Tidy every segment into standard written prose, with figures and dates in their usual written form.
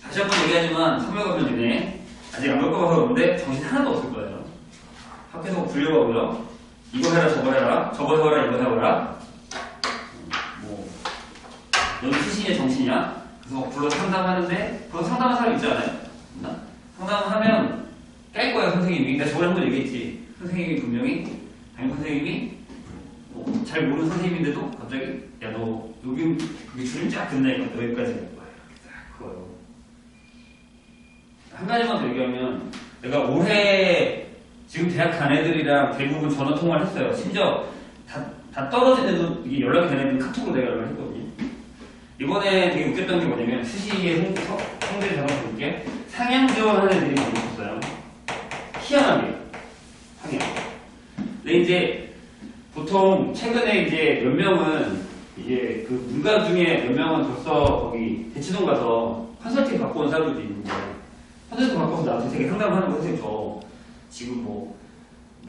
다시 한 번 얘기하지만 선별과정 중에 아직 안 겪어봐서 그런데 정신 하나도 없을 거예요. 학교에서 불려가고요. 이거 해라 저거 해라 저거 해라 이거 해라 뭐 너는 수신의 정신이야? 그래서 불러 상담하는데 불러 상담하는 사람 있지 않아요? 있나? 상담하면 깰 거예요 선생님이. 내가 저번에 한번 얘기했지. 선생님이 분명히 담임 선생님이 뭐 잘 모르는 선생님인데도 갑자기 야 너 여기 줄임 쫙 긋나니까 너 여기까지 갈 거야. 딱 그거요. 한 가지만 더 얘기하면 내가 올해 지금 대학 간 애들이랑 대부분 전화 통화를 했어요. 심지어 다 떨어진 애도 이게 연락이 되는 애들 카톡으로 내가 연락을 했거든요. 이번에 되게 웃겼던 게 뭐냐면 수시의 성대를 잡아볼게. 상향 지원하는 애들이 많이 있었어요. 희한하게 상향. 근데 이제 보통 최근에 이제 몇 명은 이제 그 문과 중에 몇 명은 벌써 거기 대치동 가서 컨설팅 받고 온 사람들도 있는데 컨설팅 받고 서 나한테 되게 상담하는 거 선생님 저 지금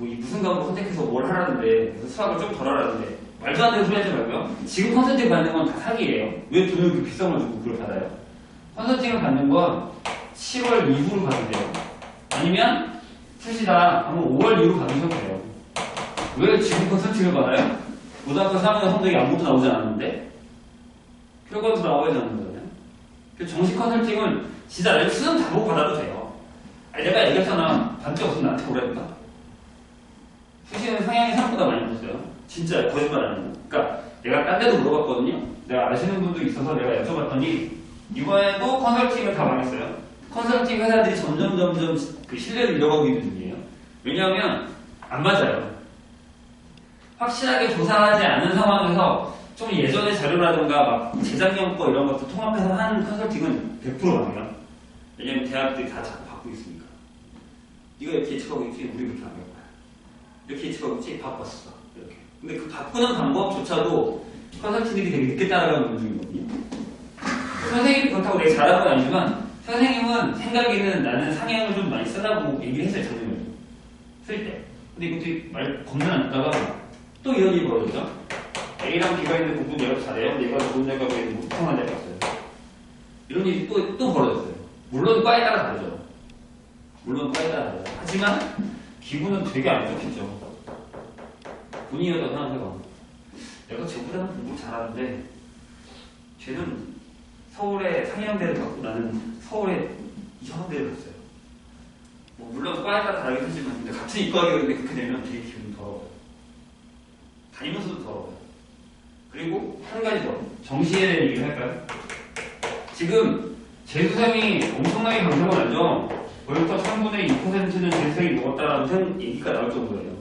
이 무슨 과목 선택해서 뭘 하라는데 그래서 수학을 좀 덜 하라는데 말도 안 되는 소리 하지 말고요. 지금 컨설팅 받는 건 다 사기예요. 왜 돈을 그렇게 비싼 걸 주고 그걸 받아요? 컨설팅을 받는 건 7월 이후로 받으면 돼요. 아니면 수시다 하면 5월 이후로 받으셔도 돼요. 왜 지금 컨설팅을 받아요? 고등학교 3학년 성적이 아무것도 나오지 않았는데 결과도 나와야 되는 거잖아요. 정식 컨설팅은 진짜 나중에 수능 다 보고 받아도 돼요. 아니 내가 얘기했잖아. 반대 없으면 나한테 오라니까. 수시는 상향이 생각보다 많이 붙었어요. 진짜 거짓말 안 하고. 그러니까 내가 딴 데도 물어봤거든요. 내가 아시는 분도 있어서 내가 여쭤봤더니 이번에도 컨설팅을 다 망했어요. 컨설팅 회사들이 점점 그 신뢰를 잃어가고 있는 중이에요. 왜냐하면 안 맞아요. 확실하게 조사하지 않은 상황에서 좀 예전의 자료라든가 막 재작년 거 이런 것도 통합해서 하는 컨설팅은 100% 망해요. 왜냐면 대학들이 다 자꾸 받고 있으니까. 네가 이렇게 예측하고 있지? 우리 그렇게 안 할 거야. 이렇게 예측하고 있지? 바꿨어. 이렇게. 근데 그 바꾸는 방법조차도 컨설팅들이 되게 늦게 따라가는 중이거든요. 선생님이 그렇다고 내가 잘하는 건 아니지만 선생님은 생각에는 나는 상향을 좀 많이 쓰라고 얘기를 했어요. 작년에 쓸 때. 근데 이것도 말 겁나 안 했다가 또 이런 일이 벌어졌죠. A랑 B가 있는 공부 내가 잘해요. 내가 좋은 데가 있는 못통한 데가 있어요. 이런 일이 또 벌어졌어요. 물론 과에 따라 다르죠. 물론 과에 따라 다르죠. 하지만 기분은 되게 안 좋겠죠. 본인이라도 생각해봐. 내가 쟤보다는 공부 잘하는데 쟤는 서울에 상향대를 갖고 나는 서울에 이상한 데를 갔어요. 뭐 물론 과에 따라 다르긴 하지만 근데 같은 이과학이었는데 그렇게 되면 되게 기분 더러워요. 다니면서도 더러워요. 그리고 한 가지 더 정시에 대한 얘기를 할까요? 지금 재수생이 엄청나게 강성은 아니죠. 벌써 3분의 2%는 재수생이 먹었다라는 얘기가 나올 정도예요.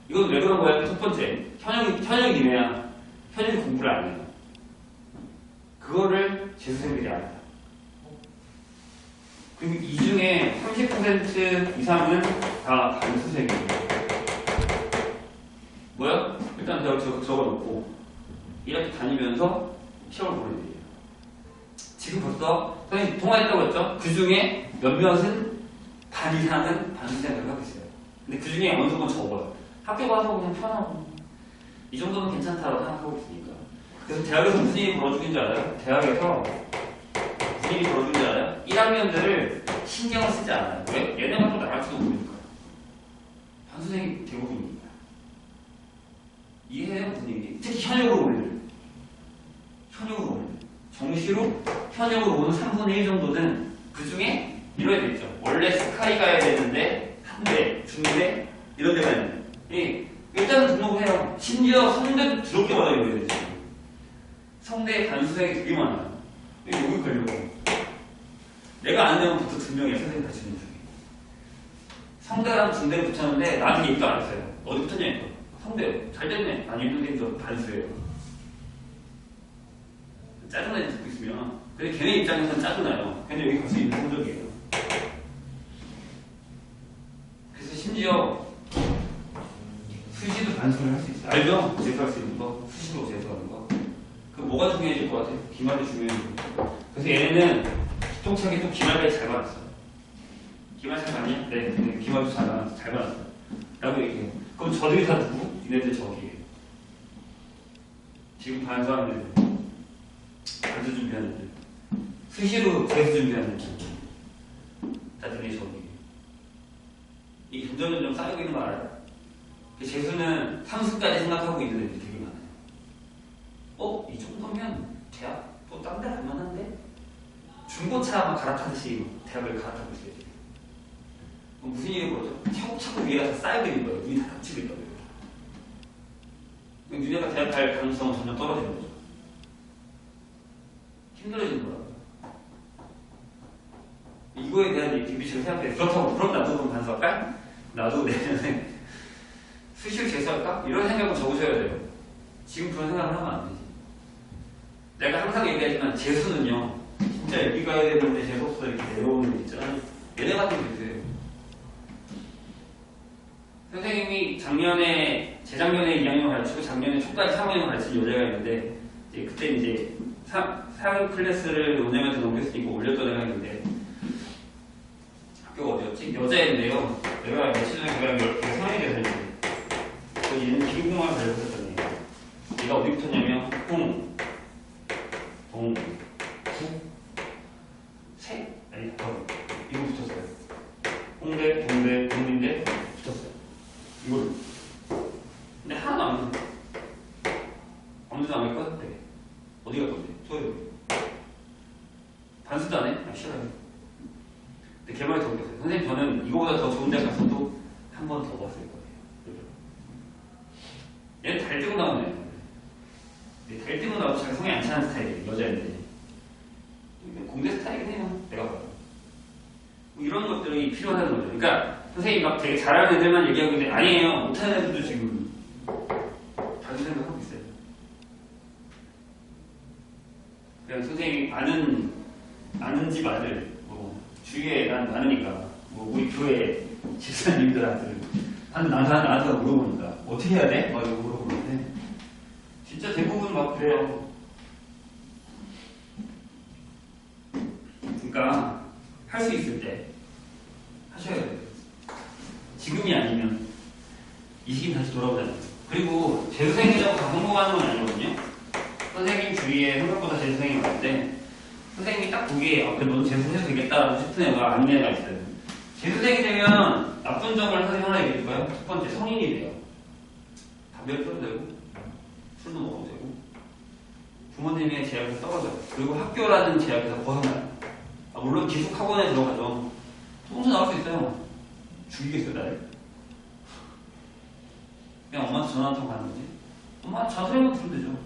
이건 왜 그런 거예요? 첫 번째, 현역이 니네야. 현역이 공부를 안 해요. 그거를 재수생들이 알아요. 그리고 이 중에 30% 이상은 다 반수생이에요. 뭐야? 일단 제가 적어놓고 1학기 다니면서 시험을 보는 일이에요. 지금 벌써 선생님 통화했다고 했죠? 그 중에 몇몇은 반 이상은 반수생을 하고 있어요. 근데 그 중에 어느 정도는 적어요. 학교 가서 그냥 편하고 이 정도는 괜찮다고 생각하고 있으니까. 그래서 대학에서 무슨 일이 벌어지는 줄 알아요? 대학에서 무슨 일이 벌어지는 줄 알아요? 1학년들을 신경을 쓰지 않아요. 왜? 얘네가 또 나갈지도 모르니까. 반수생이 대부분입니다. 이해해요? 무슨 얘기? 특히 현역으로 올리는. 현역으로 올리는. 정시로 현역으로 오는 3분의 1 정도는 그 중에 이런 애 있죠. 원래 스카이 가야 되는데 한대, 중대 이런 데가 있는. 일단은 등록을 해요. 심지어 성대도 더럽게 받아야 돼요. 성대에 반수생이 되게 많아요. 여기 걸려고. 내가 아는 애부터 2명이야. 선생님 같이 있는 중에. 성대랑 중대를 붙였는데 나한테 얘기도 안 했어요. 어디 붙었냐 이거. 성대 잘 됐네. 아니 선생님 저 반수예요. 짜증나게 듣고 있으면. 근데 걔네 입장에서는 짜증나요. 근데 여기 갈 수 있는 성적이에요. 그래서 심지어 수시도 반수를 할 수 있어요. 알죠? 재수할 수 있는 거. 수시로 재수하는 거. 그 뭐가 중요해질 것 같아요? 기말이 중요해질 것 같아요. 그래서 얘네는 기똥차게 또 기말까지 잘 받았어요. 기말 잘 받냐? 네. 기말도 잘 받았어요. 라고 얘기해요. 그럼 저들이 다 누구? 니네들 저기에요. 지금 반수하는 애들. 반수 준비하는 애들. 수시로 재수 준비하는 다들이 저기 이 점점 쌓이고 있는 거 알아요? 재수는 상수까지 생각하고 있는 애들이 되게 많아요. 이 정도면 대학 또 딴 데 갈만한데? 중고차 막 갈아타듯이 대학을 갈아타고 있어요. 무슨 일이 벌어져? 차곡차곡 위에가 다 쌓이고 있는 거예요. 눈이 다 닫히고 있다고요. 눈에가 대학 갈 가능성은 점점 떨어지는 거죠. 힘들어지는 거라고요. 이거에 대한 DBC를 생각해요. 그렇다고 그럼 나도 그럼 반수할까? 나도 내년에 수시로 재수할까? 이런 생각을 적으셔야 돼요. 지금 그런 생각을 하면 안 되지. 내가 항상 얘기하지만 재수는요, 진짜 여기 가야 되는데 재수 없어 이렇게 내려오는 게 있잖아요. 얘네 같은 재수예요. 선생님이 재작년에 2학년 가르치고 작년에 초까지 3학년 가르친 여자가 있는데, 그때 이제 4학 클래스를 원장님한테 넘겼으니까 올렸던 애가 있는데, 학교가 어디였지? 여자애인데요. 내가 며칠 전에 걔가 성인이 돼서 했는데, 얘는 기계공학을 가르쳤던 애예요. 얘가 어디 붙었냐면, 이거 붙었어요. 동인데 붙었어요. 이거를. 근데 하나도 안 붙었어요. 아무도 안 할 것 같아. 어디 갈 건데? 소유. 반수도 안 해? 싫어요. 근데 걔 말이 더 웃겼어요. 선생님, 저는 이거보다 더 좋은 데 갔어도 한 번 더 봤을 거예요. 얘는 달 뜨고 나오네. 달 뜨고 나와도 자기 성에 안 차는 스타일이에요. 여자인데. 공대 스타일이긴 해요. 내가 봐요. 뭐 이런 것들이 필요하다는 거죠. 그러니까 선생님이 막 되게 잘하는 애들만 얘기하고 있는데 아니에요. 못하는 애들도 지금 다른 생각하고 있어요. 그냥 선생님이 아는 집 아들, 주위에 난 많으니까, 우리 교회 집사님들한테 나한테 물어보니까 어떻게 해야 돼? 막 이러고 물어보는데 진짜 대부분 막 그래요. 그러니까 할 수 있을 때 하셔야 돼요. 지금이 아니면 이 시기 다시 돌아오잖아요. 그리고 재수생이라고 다 성공하는 건 아니거든요. 선생님 주위에 생각보다 재수생이 많은데 선생님이 딱 보기에 그래 너도 재수해도 되겠다라고 싶은 애가 안내가 있어요. 재수생이 되면 나쁜 점을 선생님 하나 얘기해줄까요? 첫 번째, 성인이 돼요. 담배 피워도 되고 술도 먹어도 되고 부모님의 제약에서 떨어져요. 그리고 학교라는 제약에서 벗어나요. 물론 기숙학원에 들어가죠. 통수 나올 수 있어요. 죽이겠어요, 나를? 그냥 엄마한테 전화 한 통 가는 거지. 엄마 자소리만 들으면 되죠.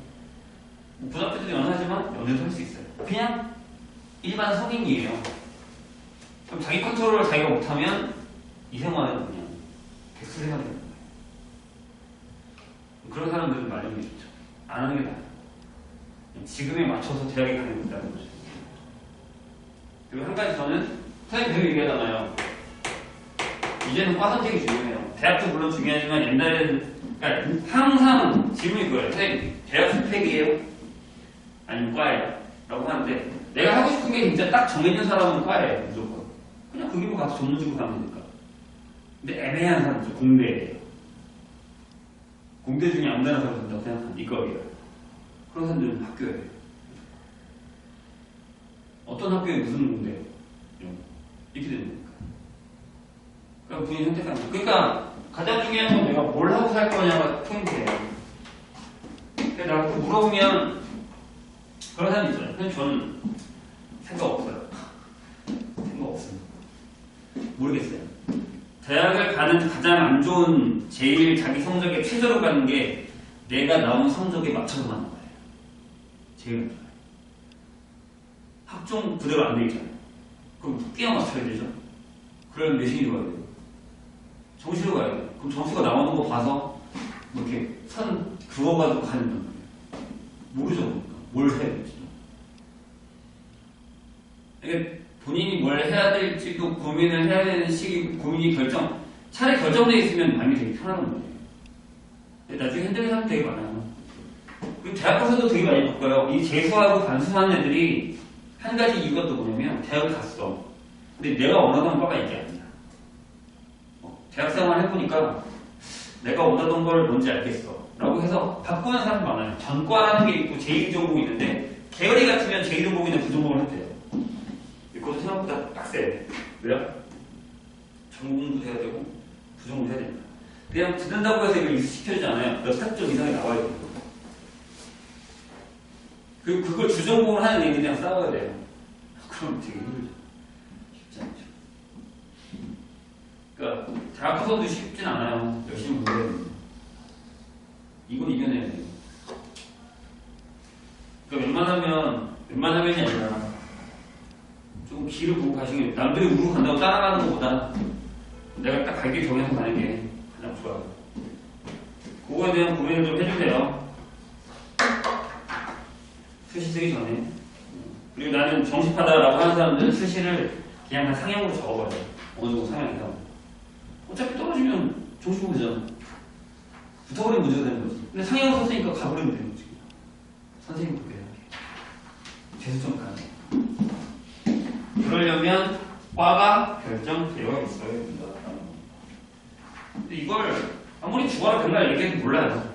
부담돼도 연하지만 연애도 할 수 있어요. 그냥 일반 성인이에요. 그럼 자기 컨트롤을 자기가 못하면 이 생활은 그냥 백수 생활이 되는 거예요. 그런 사람들은 말리는 게 좋죠. 안 하는 게 나아요. 지금에 맞춰서 대학에 가는 게 있다는 거죠. 그리고 한 가지 저는 선생님 되게 얘기하잖아요. 이제는 과 선택이 중요해요. 대학도 물론 중요하지만 옛날에는 그러니까 항상 질문이 그거예요. 선생님 대학 스펙이에요? 아니면 과예요? 라고 하는데 내가 하고 싶은 게 진짜 딱 정해진 사람은 과예요. 무조건. 그냥 그 길로 가서 전문 주고 가면 되니까. 근데 애매한 사람들 공대예요. 공대 중에 아무데나 가도 된다고 생각하는 이거예요. 그런 사람들은 학교예요. 어떤 학교에 무슨 공대예요? 이렇게 되는 거니까. 그럼 본인이 선택하는 거예요. 그러니까 가장 중요한 건 내가 뭘 하고 살 거냐가 포인트예요. 근데 나한테 물어보면 그런 사람이 있잖아요. 근데 저는 생각 없어요. 생각 없습니다. 모르겠어요. 대학을 가는 가장 안 좋은 제일 자기 성적에 최저로 가는 게 내가 나온 성적에 맞춰서 가는 거예요. 제일 안 좋아요. 학종 그대로 안 되겠잖아요. 그럼 끼워 맞춰야 되죠. 그러면 내신이 가야 돼요. 정시로 가야 돼요. 그럼 점수가 나오는 거 봐서 뭐 이렇게 선 그어가지고 가는 거예요. 모르죠. 뭘 해야 될지도. 이게 본인이 뭘 해야 될지도 고민을 해야 되는 시기, 고민이 차라리 결정되어 있으면 마음이 되게 편한 거예요. 근데 나중에 힘든 사람 되게 많아요. 그리고 대학 가서도 되게 많이 바꿔요. 이 재수하고 반수하는 애들이 한 가지 이유가 또 뭐냐면 대학을 갔어. 근데 내가 원하던 과가 이게 아니야. 대학생활 해보니까 내가 원하던 걸 뭔지 알겠어. 라고 해서 바꾸는 사람이 많아요. 전과라는 게 있고 제2전공이 있는데 계열이 같으면 제2전공이나 부전공을 했대요. 빡세. 왜요? 전공도 해야 되고 부전공도 해야 됩니다. 그냥 듣는다고 해서 이걸 이수시켜주지 않아요. 몇 학점 이상이 나와야 돼요. 그리고 그걸 주전공을 하는 애들이랑 싸워야 돼요. 그럼 되게 힘들죠. 쉽지 않죠. 그러니까 대학 가서도 쉽진 않아요. 열심히 공부해야 됩니다. 이건 이겨내야 돼요. 그러니까 웬만하면이 아니라 조금 길을 보고 가시는 게 남들이 우르 간다고 따라가는 것보다 내가 딱 갈 길 정해서 가는 게 가장 좋아요. 그거에 대한 고민을 좀 해주세요. 수시 쓰기 전에. 그리고 나는 정식하다라고 하는 사람들은 수시를 그냥 다 상향으로 적어버려요. 어느 정도 상향해서. 어차피 떨어지면 정식 보면 되잖아. 붙어버리면 문제가 되는 거지. 근데 상향을 썼으니까 가버리면 되는 거지. 선생님 그렇게 생각해. 재수점 가는. 그러려면 과가 결정되어 있어야 된다. 근데 이걸 아무리 주관을 별로 얘기해도 몰라요.